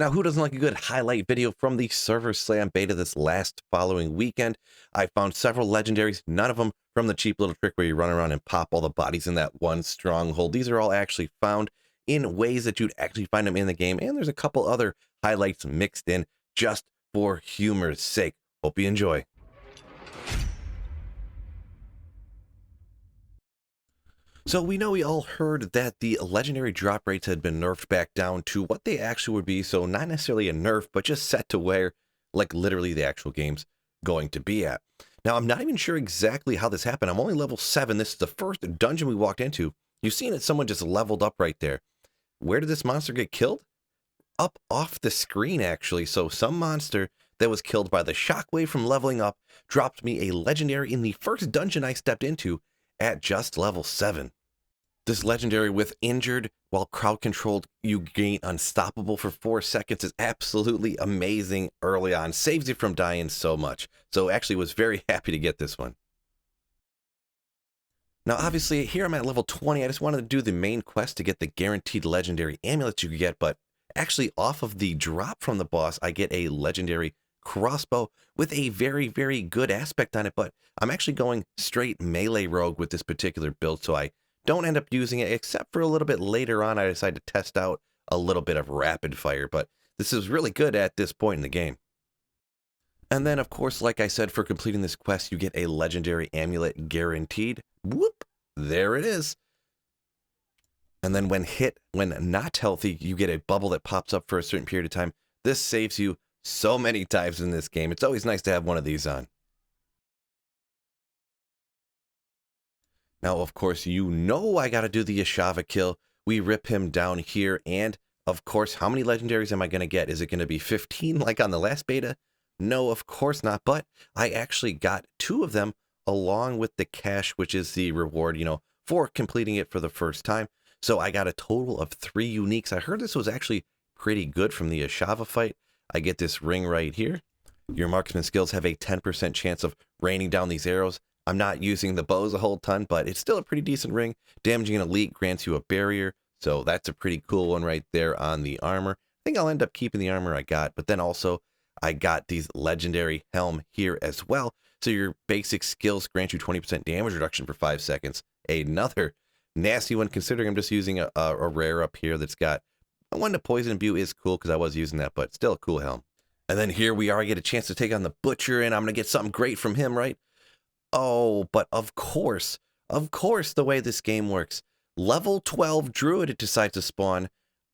Now, who doesn't like a good highlight video from the Server Slam beta this last following weekend? I found several legendaries, none of them from the cheap little trick where you run around and pop all the bodies in that one stronghold. These are all actually found in ways that you'd actually find them in the game, and there's a couple other highlights mixed in just for humor's sake. Hope you enjoy. So we know we all heard that the legendary drop rates had been nerfed back down to what they actually would be. So not necessarily a nerf, but just set to where like literally the actual game's going to be at. Now, I'm not even sure exactly how this happened. I'm only level 7. This is the first dungeon we walked into. You've seen it. Someone just leveled up right there. Where did this monster get killed? Up off the screen, actually. So some monster that was killed by the shockwave from leveling up dropped me a legendary in the first dungeon I stepped into at just level 7. This legendary with injured while crowd controlled, you gain unstoppable for 4 seconds is absolutely amazing early on. Saves you from dying so much. So actually was very happy to get this one. Now obviously here I'm at level 20. I just wanted to do the main quest to get the guaranteed legendary amulet you could get, but actually off of the drop from the boss, I get a legendary crossbow with a very, very good aspect on it, but I'm actually going straight melee rogue with this particular build, so I don't end up using it, except for a little bit later on. I decided to test out a little bit of rapid fire, but this is really good at this point in the game. And then, of course, like I said, for completing this quest, you get a legendary amulet guaranteed. Whoop! There it is. And then when not healthy, you get a bubble that pops up for a certain period of time. This saves you so many times in this game. It's always nice to have one of these on. Now, of course, you know I got to do the Ashava kill. We rip him down here, and, of course, how many legendaries am I going to get? Is it going to be 15 like on the last beta? No, of course not, but I actually got 2 of them along with the cash, which is the reward, for completing it for the first time. So I got a total of 3 uniques. I heard this was actually pretty good from the Ashava fight. I get this ring right here. Your marksman skills have a 10% chance of raining down these arrows. I'm not using the bows a whole ton, but it's still a pretty decent ring. Damaging an elite grants you a barrier, so that's a pretty cool one right there on the armor. I think I'll end up keeping the armor I got, but then also I got these legendary helm here as well. So your basic skills grant you 20% damage reduction for 5 seconds. Another nasty one, considering I'm just using a rare up here that's got 1 to poison imbue is cool because I was using that, but still a cool helm. And then here we are. I get a chance to take on the Butcher, and I'm going to get something great from him, right? Oh, but of course, the way this game works, level 12 Druid decides to spawn.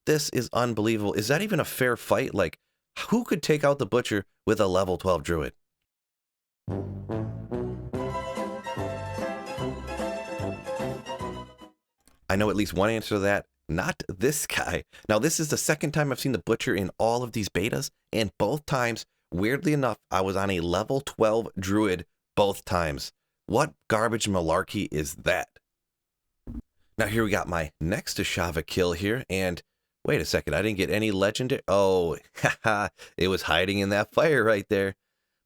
This is unbelievable. Is that even a fair fight? Like, who could take out the Butcher with a level 12 Druid? I know at least one answer to that. Not this guy. Now, this is the second time I've seen the Butcher in all of these betas, and both times, weirdly enough, I was on a level 12 Druid both times. What garbage malarkey is that? Now here we got my next Ashava kill here, and wait a second, I didn't get any legendary. Oh, haha, it was hiding in that fire right there.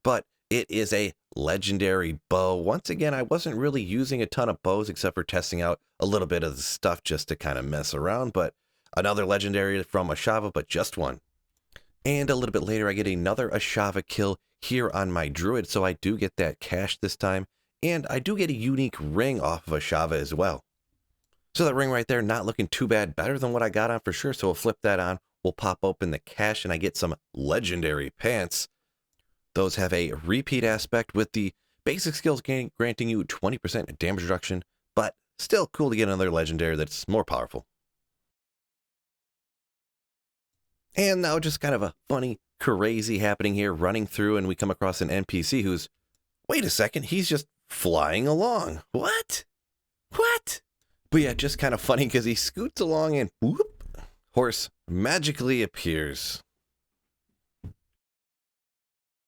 But it is a legendary bow. Once again, I wasn't really using a ton of bows except for testing out a little bit of the stuff just to kind of mess around, but another legendary from Ashava, but just one. And a little bit later, I get another Ashava kill here on my Druid, so I do get that cash this time, and I do get a unique ring off of Ashava as well. So that ring right there, not looking too bad, better than what I got on for sure, so we'll flip that on, we'll pop open the cash, and I get some legendary pants. Those have a repeat aspect with the basic skills granting you 20% damage reduction, but still cool to get another legendary that's more powerful. And now just kind of a funny, crazy happening here, running through, and we come across an NPC who's, wait a second, he's just flying along. What? But yeah, just kind of funny because he scoots along and whoop, horse magically appears.